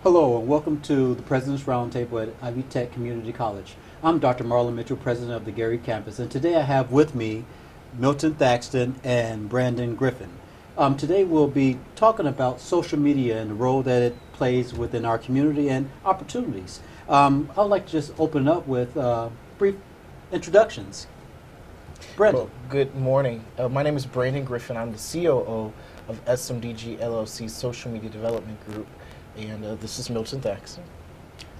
Hello and welcome to the President's Roundtable at Ivy Tech Community College. I'm Dr. Marlon Mitchell, President of the Gary campus, and today I have with me Milton Thaxton and Brandon Griffin. Today we'll be talking about social media and the role that it plays within our community and opportunities. I would like to just open up with brief introductions. Brandon. Well, good morning. My name is Brandon Griffin. I'm the COO of SMDG LLC Social Media Development Group, and this is Milton Thaxton.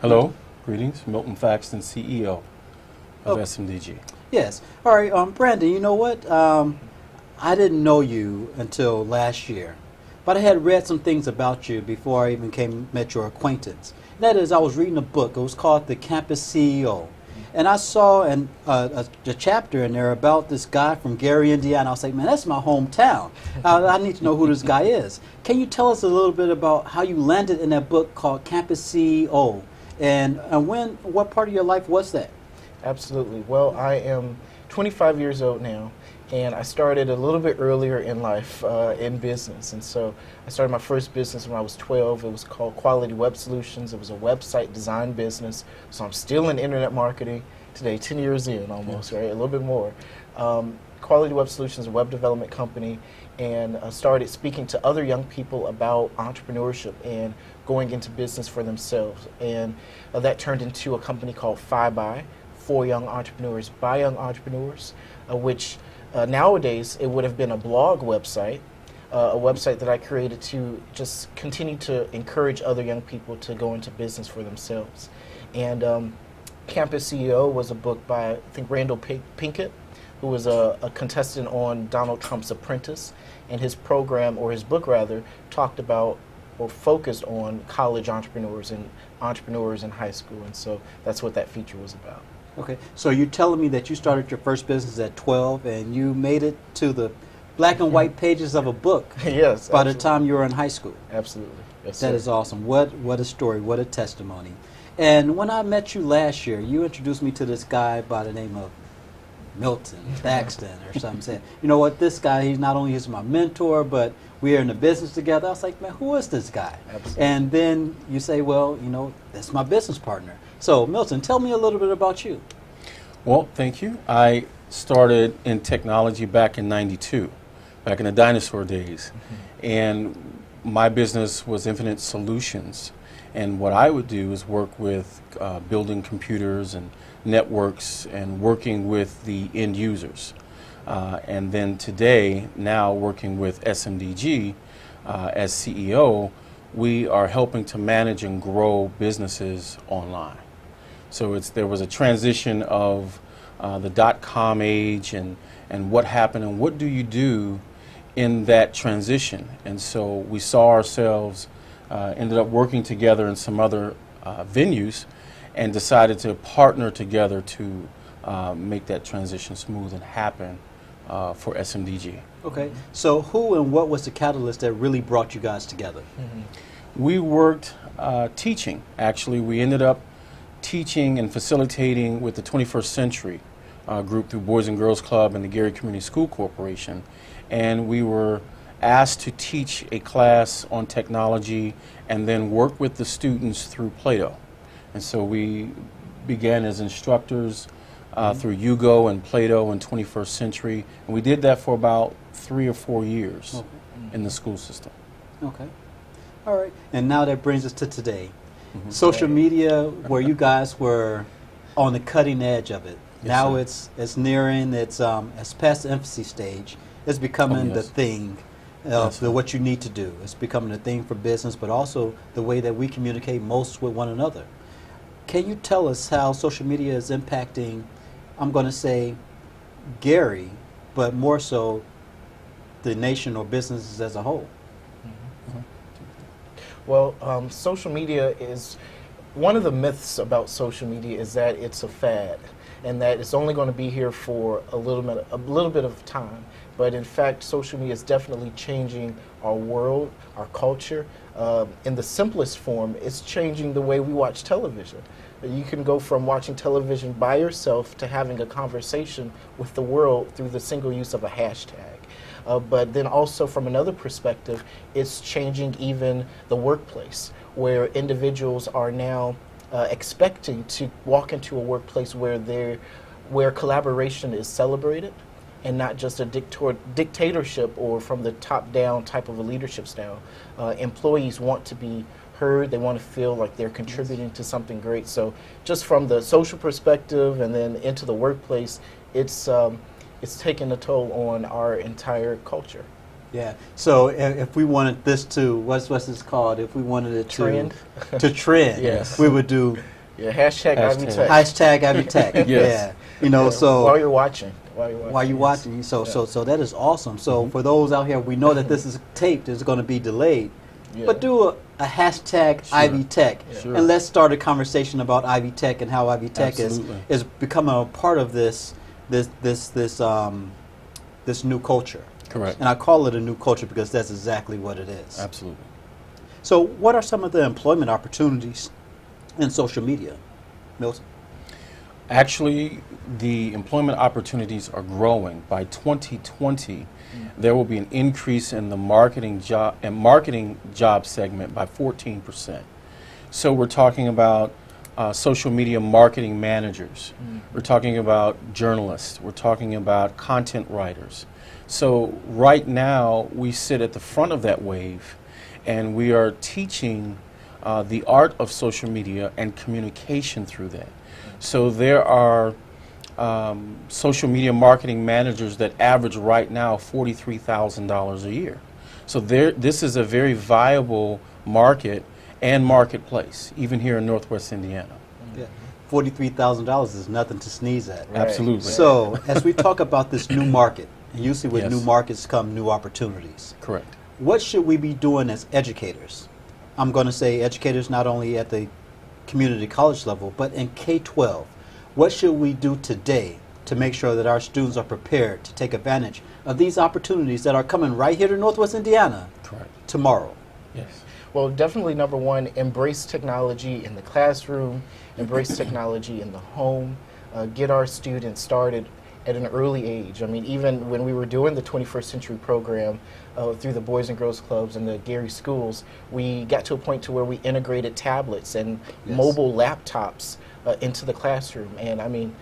Hello, greetings. Milton Thaxton, CEO of SMDG. Yes. All right, Brandon, you know what? I didn't know you until last year, but I had read some things about you before I even met your acquaintance. That is, I was reading a book. It was called The Campus CEO. And I saw a chapter in there about this guy from Gary, Indiana. I was like, man, that's my hometown. I need to know who this guy is. Can you tell us a little bit about how you landed in that book called Campus CEO? And what part of your life was that? Absolutely. Well, I am 25 years old now, and I started a little bit earlier in life in business. And so I started my first business when I was 12. It was called Quality Web Solutions. It was a website design business. So I'm still in internet marketing today, 10 years in almost, right? A little bit more. Quality Web Solutions, a web development company, and started speaking to other young people about entrepreneurship and going into business for themselves. And that turned into a company called FiBuy, For Young Entrepreneurs, by Young Entrepreneurs, which nowadays it would have been a blog website, a website that I created to just continue to encourage other young people to go into business for themselves. And Campus CEO was a book by, I think, Randall Pinkett, who was a contestant on Donald Trump's Apprentice, and his program, or his book rather, talked about or focused on college entrepreneurs and entrepreneurs in high school, and so that's what that feature was about. Okay, so you're telling me that you started your first business at 12 and you made it to the black and white pages of a book Yes, by absolutely. the time you were in high school. Absolutely. Yes, That sir. is awesome. What a story, what a testimony. And when I met you last year, you introduced me to this guy by the name of Milton Thaxton or something. Saying, you know what, this guy, he's not only is my mentor, but we are in the business together. I was like, man, who is this guy? Absolutely. And then you say, well, you know, that's my business partner. So Milton, tell me a little bit about you. Well, thank you. I started in technology back in '92, back in the dinosaur days. And my business was Infinite Solutions. And what I would do is work with building computers and networks and working with the end users. And then today, now working with SMDG as CEO, we are helping to manage and grow businesses online. So there was a transition of the dot-com age and what happened and what do you do in that transition. And so we saw ourselves, ended up working together in some other venues and decided to partner together to make that transition smooth and happen for SMDG. Okay, so who and what was the catalyst that really brought you guys together? We worked teaching, actually. We ended up teaching and facilitating with the 21st Century group through Boys and Girls Club and the Gary Community School Corporation. And we were asked to teach a class on technology and then work with the students through Play-Doh. And so we began as instructors through Yugo and Play-Doh and 21st Century. And we did that for about 3 or 4 years in the school system. Okay. All right. And now that brings us to today. Social media, where you guys were on the cutting edge of it. Yes, Now sir. it's nearing it's past the infancy stage. It's becoming the thing what you need to do. It's becoming a thing for business, but also the way that we communicate most with one another. Can you tell us how social media is impacting, I'm going to say, Gary, but more so the nation or businesses as a whole? Well, social media is, one of the myths about social media is that it's a fad and that it's only going to be here for a little bit of time. But in fact, social media is definitely changing our world, our culture. In the simplest form, it's changing the way we watch television. You can go from watching television by yourself to having a conversation with the world through the single use of a hashtag. But then also from another perspective, it's changing even the workplace, where individuals are now expecting to walk into a workplace where collaboration is celebrated and not just a dictatorship or from the top down type of a leadership style. Employees want to be heard, they want to feel like they're contributing to something great. So just from the social perspective and then into the workplace, it's taking a toll on our entire culture. Yeah. So if we wanted this to, what's this called? If we wanted it Trend. to trend, Yes. we would do Yeah, hashtag Ivy Tech. hashtag Ivy Tech. Yes. Yeah. You know, so while you're watching. while you're yes. watching, so that is awesome. So for those out here, we know that this is taped, it's going to be delayed, Yeah. but do a hashtag Sure. Ivy Tech, Sure. and let's start a conversation about Ivy Tech and how Ivy Tech Absolutely. is becoming a part of this new culture. Correct. And I call it a new culture because that's exactly what it is. Absolutely. So what are some of the employment opportunities in social media, Milton? Actually, the employment opportunities are growing. By 2020, there will be an increase in the marketing job segment by 14%. So we're talking about social media marketing managers. We're talking about journalists. We're talking about content writers. So right now, we sit at the front of that wave, and we are teaching the art of social media and communication through that. So there are social media marketing managers that average right now $43,000 a year. So this is a very viable market and marketplace, even here in Northwest Indiana. Yeah. $43,000 is nothing to sneeze at. Right. Absolutely. So as we talk about this new market, and usually with Yes. new markets come new opportunities, Correct. what should we be doing as educators? I'm going to say educators not only at the community college level, but in K-12. What should we do today to make sure that our students are prepared to take advantage of these opportunities that are coming right here to Northwest Indiana Correct. tomorrow? Yes. Well, definitely number one, embrace technology in the classroom, embrace technology in the home, get our students started at an early age. I mean, even when we were doing the 21st Century program through the Boys and Girls Clubs and the Gary schools, we got to a point to where we integrated tablets and Yes. mobile laptops into the classroom. And I mean,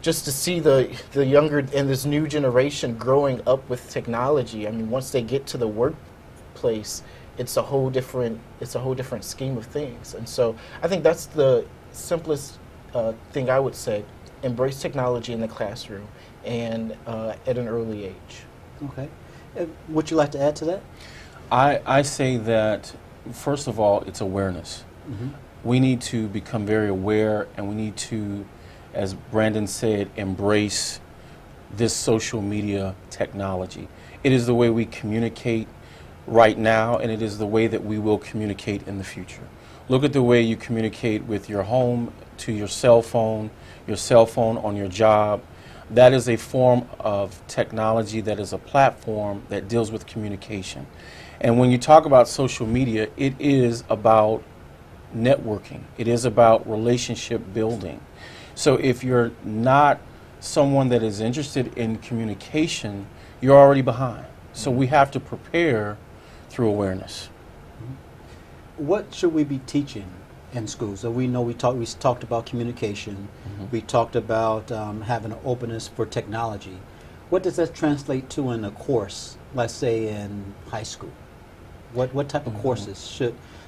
just to see the younger and this new generation growing up with technology, I mean, once they get to the workplace, it's a whole different scheme of things. And so I think that's the simplest thing I would say. Embrace technology in the classroom and at an early age. Okay. Would you like to add to that? I say that, first of all, it's awareness. We need to become very aware, and we need to, as Brandon said, embrace this social media technology. It is the way we communicate right now, and it is the way that we will communicate in the future. Look at the way you communicate with your home to your cell phone on your job. That is a form of technology, that is a platform that deals with communication. And when you talk about social media, it is about networking. It is about relationship building. So if you're not someone that is interested in communication, you're already behind. So we have to prepare through awareness. What should we be teaching in schools? So we know we talked about communication. We talked about having an openness for technology. What does that translate to in a course, let's say in high school? What type of courses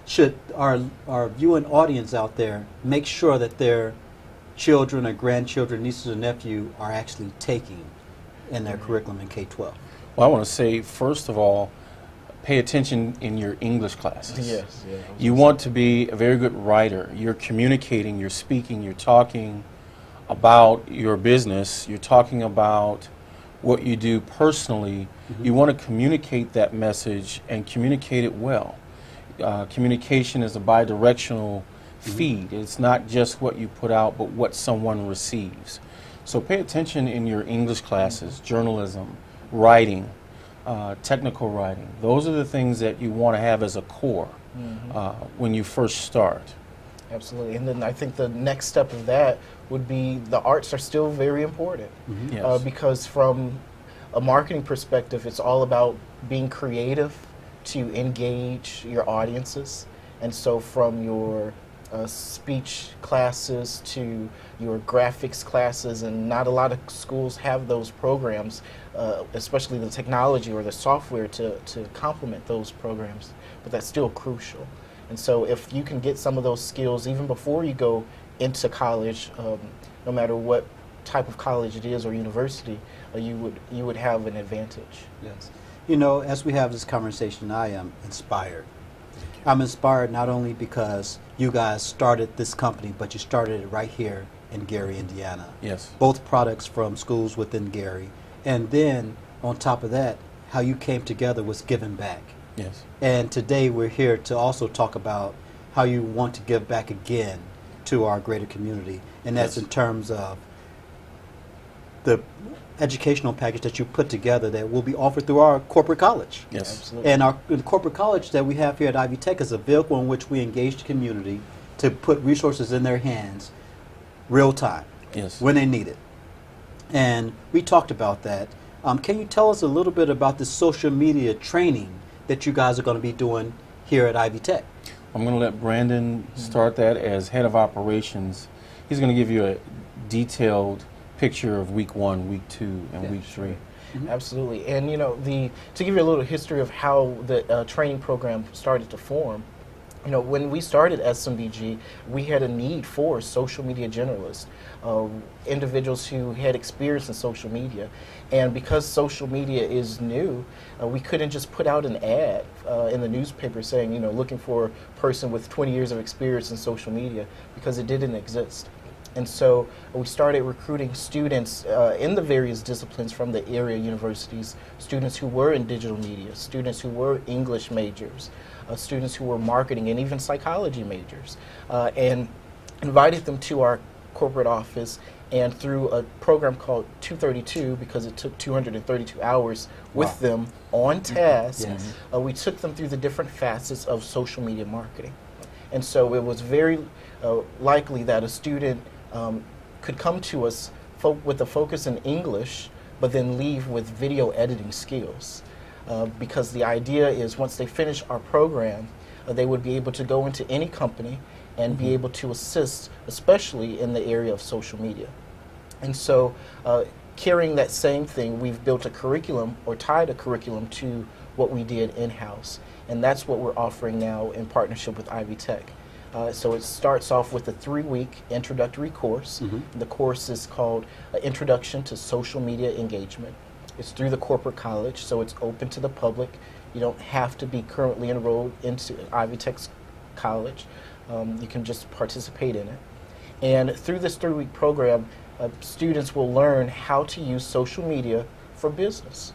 should our viewing audience out there make sure that their children or grandchildren, nieces or nephews are actually taking in their curriculum in K-12? Well, I want to say, first of all, pay attention in your English classes. Yes. Yeah, You want to be a very good writer. You're communicating, you're speaking, you're talking about your business, you're talking about what you do personally. You want to communicate that message and communicate it well. Communication is a bidirectional feed. It's not just what you put out, but what someone receives. So pay attention in your English classes, journalism, writing, technical writing. Those are the things that you want to have as a core when you first start. Absolutely. And then I think the next step of that would be the arts are still very important Yes. because from a marketing perspective, it's all about being creative to engage your audiences. And so from your speech classes to your graphics classes, and not a lot of schools have those programs, especially the technology or the software to complement those programs, but that's still crucial. And so if you can get some of those skills even before you go into college, no matter what type of college it is or university, you would have an advantage. Yes. You know, as we have this conversation, I am inspired. I'm inspired not only because you guys started this company, but you started it right here in Gary, Indiana. Yes. Both products from schools within Gary. And then, on top of that, how you came together was giving back. Yes. And today we're here to also talk about how you want to give back again to our greater community. And that's Yes. in terms of the educational package that you put together that will be offered through our corporate college. Yes. Absolutely. And the corporate college that we have here at Ivy Tech is a vehicle in which we engage the community to put resources in their hands real time Yes. when they need it. And we talked about that. Can you tell us a little bit about the social media training that you guys are going to be doing here at Ivy Tech? I'm going to let Brandon start that as head of operations. He's going to give you a detailed picture of week 1, week 2, and week 3. Absolutely. And you know, to give you a little history of how the training program started to form, you know, when we started SMBG, we had a need for social media generalists, individuals who had experience in social media. And because social media is new, we couldn't just put out an ad in the newspaper saying, you know, looking for a person with 20 years of experience in social media, because it didn't exist. And so we started recruiting students in the various disciplines from the area universities, students who were in digital media, students who were English majors, students who were marketing and even psychology majors, and invited them to our corporate office. And through a program called 232, because it took 232 hours with them on task, Yes. We took them through the different facets of social media marketing. And so it was very likely that a student could come to us with a focus in English, but then leave with video editing skills. Because the idea is once they finish our program, they would be able to go into any company and be able to assist, especially in the area of social media. And so carrying that same thing, we've built a curriculum or tied a curriculum to what we did in-house. And that's what we're offering now in partnership with Ivy Tech. So it starts off with a 3-week introductory course. The course is called Introduction to Social Media Engagement. It's through the corporate college, so it's open to the public. You don't have to be currently enrolled into Ivy Tech's college. You can just participate in it. And through this 3-week program, students will learn how to use social media for business.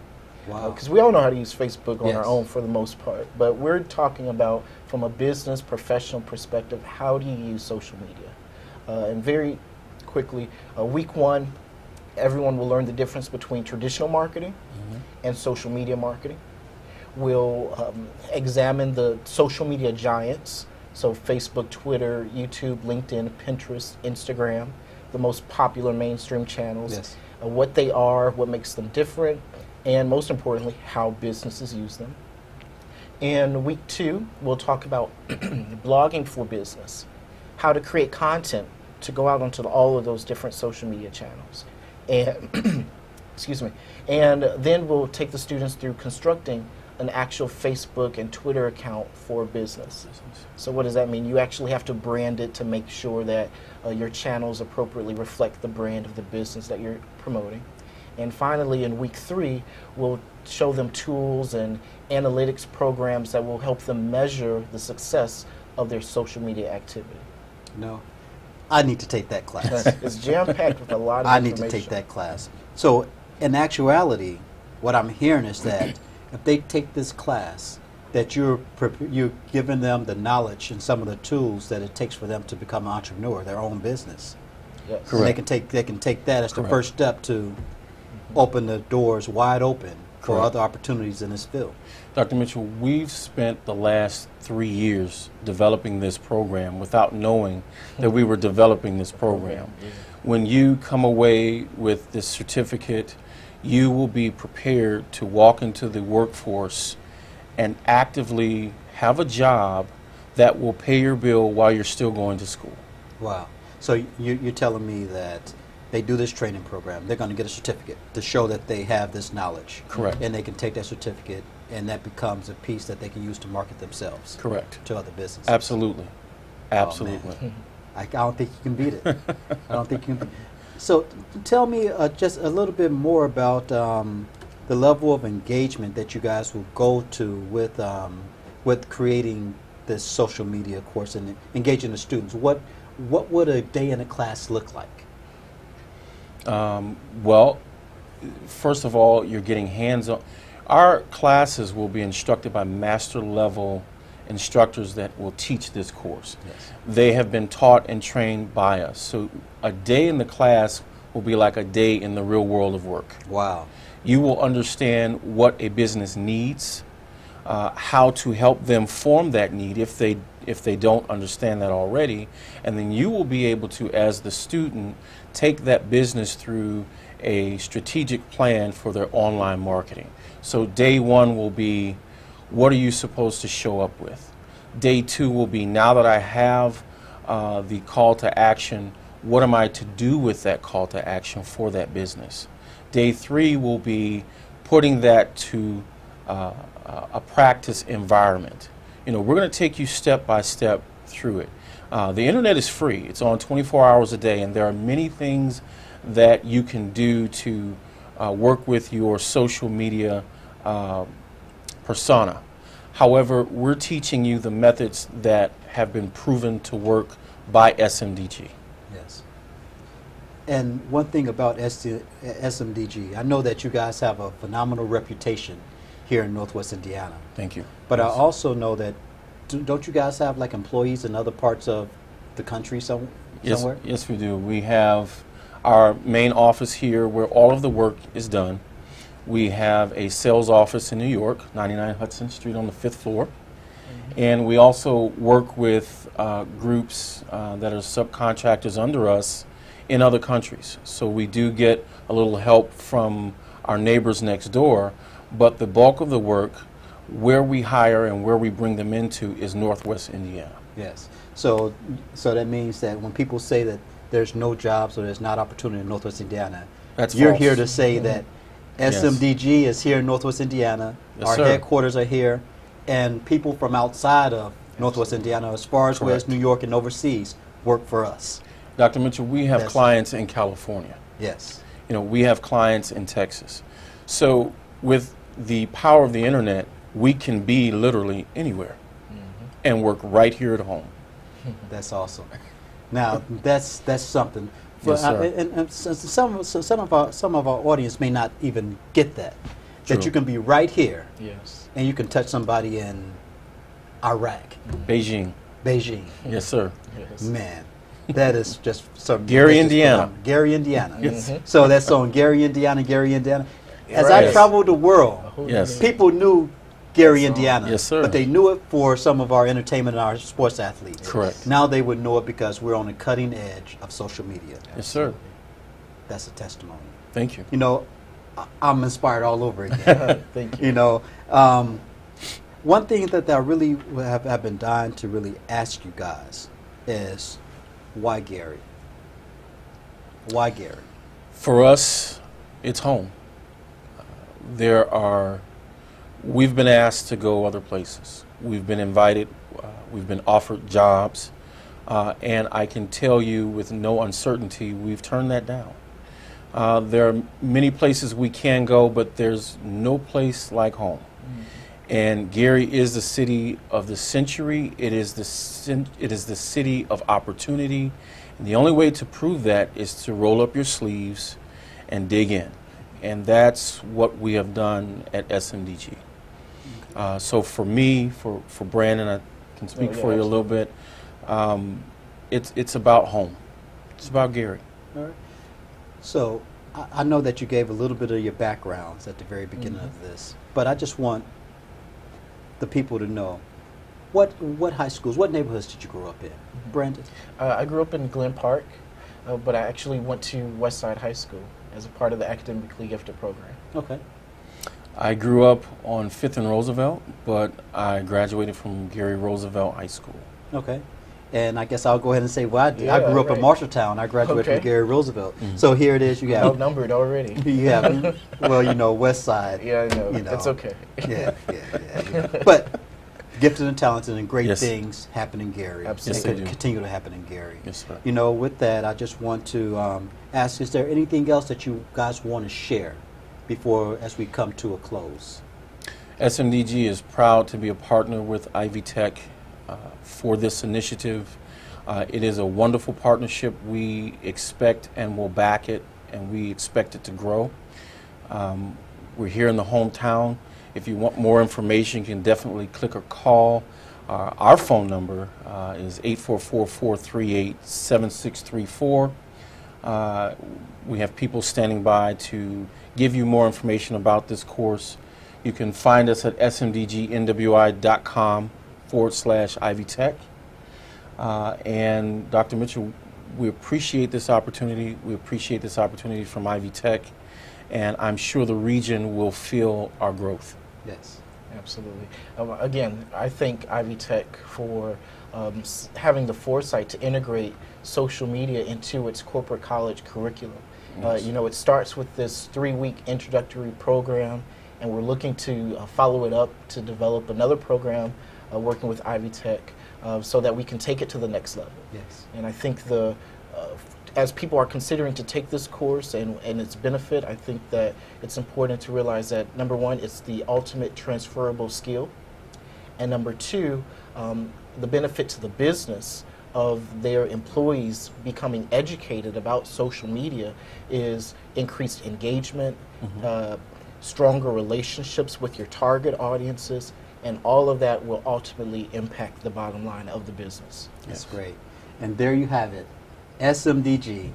Wow. Because we all know how to use Facebook on Yes. our own for the most part, but we're talking about from a business professional perspective, how do you use social media? And very quickly, week 1, everyone will learn the difference between traditional marketing and social media marketing. We'll examine the social media giants, so Facebook, Twitter, YouTube, LinkedIn, Pinterest, Instagram, the most popular mainstream channels, Yes. What they are, what makes them different, and most importantly, how businesses use them. In week 2, we'll talk about blogging for business, how to create content to go out onto all of those different social media channels. And excuse me. And then we'll take the students through constructing an actual Facebook and Twitter account for business. So what does that mean? You actually have to brand it to make sure that your channels appropriately reflect the brand of the business that you're promoting. And finally, in week 3, we'll show them tools and analytics programs that will help them measure the success of their social media activity. No, I need to take that class. It's jam-packed with a lot of I information. need to take that class. So, in actuality, what I'm hearing is that if they take this class, that you're giving them the knowledge and some of the tools that it takes for them to become an entrepreneur, their own business. Yes. And Correct. they can take that as the Correct. first step to open the doors wide open for Correct. other opportunities in this field. Dr. Mitchell, we've spent the last 3 years developing this program without knowing that we were developing this program. When you come away with this certificate, you will be prepared to walk into the workforce and actively have a job that will pay your bill while you're still going to school. Wow. So you're telling me that they do this training program, they're going to get a certificate to show that they have this knowledge. Correct. And they can take that certificate, and that becomes a piece that they can use to market themselves. Correct. To other businesses. Absolutely. Absolutely. Oh, I don't think you can beat it. I don't think you can. So tell me just a little bit more about the level of engagement that you guys will go to with creating this social media course and engaging the students. What would a day in a class look like? Well, first of all, you're getting hands-on. Our classes will be instructed by master level instructors that will teach this course. Yes. They have been taught and trained by us. So a day in the class will be like a day in the real world of work. Wow. You will understand what a business needs, how to help them form that need if they don't understand that already, and then you will be able to, as the student, take that business through a strategic plan for their online marketing. So day one will be, what are you supposed to show up with? Day two will be, now that I have the call to action, what am I to do with that call to action for that business? Day three will be putting that to a practice environment. You know, we're going to take you step by step through it. The internet is free. It's on 24 hours a day, and there are many things that you can do to work with your social media persona. However, we're teaching you the methods that have been proven to work by SMDG. Yes. And one thing about SMDG, I know that you guys have a phenomenal reputation here in Northwest Indiana. Thank you. But Yes. I also know that, don't you guys have like employees in other parts of the country somewhere? Yes, we do. We have our main office here where all of the work is done. We have a sales office in New York, 99 Hudson Street on the 5th floor. Mm-hmm. And we also work with groups that are subcontractors under us in other countries. So we do get a little help from our neighbors next door, but the bulk of the work, where we hire and where we bring them into, is Northwest Indiana. Yes. So that means that when people say that there's no jobs or there's not opportunity in Northwest Indiana, you're false. here to say that Yes. SMDG is here in Northwest Indiana, Yes, our sir. headquarters are here, and people from outside of Northwest Indiana, as far as Correct. New York and overseas, work for us. Dr. Mitchell, we have Yes. clients in California. Yes. You know, we have clients in Texas. So with the power of the internet, we can be literally anywhere and work right here at home. That's awesome. Now, that's something. Yes, sir. And some of our audience may not even get that. True. That you can be right here Yes. and you can touch somebody in Iraq, Beijing. Beijing. Yes, sir. Yes. Man, that is just something. Gary, that's just Indiana. phenomenal. Gary, Indiana. Yes. So that's on Gary, Indiana, Gary, Indiana. As Right. I traveled the world, Yes. people knew Gary, That's all. Indiana. Yes, sir. But they knew it for some of our entertainment and our sports athletes. Correct. Now they would know it because we're on the cutting edge of social media. Yes, sir. That's a testimony. Thank you. You know, I'm inspired all over again. Thank you. You know, one thing that I really have been dying to really ask you guys is, why Gary? Why Gary? For us, it's home. We've been asked to go other places. We've been invited, we've been offered jobs, and I can tell you with no uncertainty, we've turned that down. There are many places we can go, but there's no place like home. And Gary is the city of the century. It is the city of opportunity. And the only way to prove that is to roll up your sleeves and dig in. And that's what we have done at SMDG. So for me, for Brandon, I can speak for you a little bit. It's about home. It's about Gary. All right. So I know that you gave a little bit of your backgrounds at the very beginning of this, but I just want the people to know, what high schools, what neighborhoods did you grow up in? Brandon? I grew up in Glen Park, but I actually went to Westside High School as a part of the academically gifted program. Okay. I grew up on 5th and Roosevelt, but I graduated from Gary Roosevelt High School. Okay. And I guess I'll go ahead and say, well, I Yeah, grew up right. in Marshalltown. I graduated from Okay. Gary Roosevelt. So here it is. You got Outnumbered already. you have, well, you know, West Side. Yeah, I know. You know. It's okay. Yeah. But gifted and talented and great Yes. things happen in Gary. Absolutely. And Yes, they do. continue to happen in Gary. Yes, sir. You know, with that, I just want to ask, is there anything else that you guys want to share before, as we come to a close? SMDG is proud to be a partner with Ivy Tech for this initiative. It is a wonderful partnership. We expect and will back it, and we expect it to grow. We're here in the hometown. If you want more information, you can definitely click or call. Our phone number is 844-438-7634. We have people standing by to give you more information about this course. You can find us at smdgnwi.com/Ivy Tech. And Dr. Mitchell, we appreciate this opportunity. We appreciate this opportunity from Ivy Tech, and I'm sure the region will feel our growth. Yes. Absolutely. Again, I thank Ivy Tech for having the foresight to integrate social media into its corporate college curriculum. Yes. You know, it starts with this 3-week introductory program, and we're looking to follow it up to develop another program working with Ivy Tech so that we can take it to the next level. Yes. And I think as people are considering to take this course and its benefit, I think that it's important to realize that, number one, it's the ultimate transferable skill, and number two, the benefit to the business of their employees becoming educated about social media is increased engagement, stronger relationships with your target audiences, and all of that will ultimately impact the bottom line of the business. That's great. And there you have it. SMDG,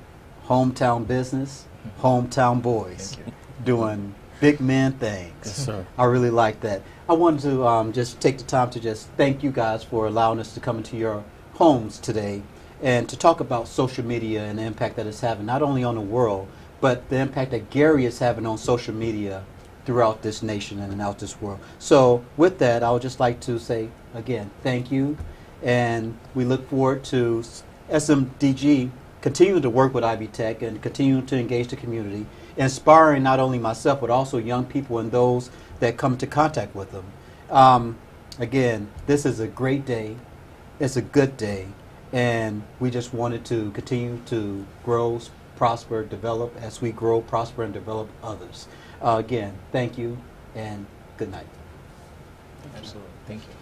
hometown business, hometown boys, Thank you. doing big men things. Yes, sir. I really like that. I wanted to just take the time to just thank you guys for allowing us to come into your homes today and to talk about social media and the impact that it's having, not only on the world, but the impact that Gary is having on social media throughout this nation and throughout this world. So with that, I would just like to say, again, thank you, and we look forward to SMDG continuing to work with Ivy Tech and continuing to engage the community, inspiring not only myself but also young people and those that come into contact with them. Again, this is a great day. It's a good day, and we just wanted to continue to grow, prosper, develop as we grow, prosper, and develop others. Again, thank you and good night. Absolutely. Thank you.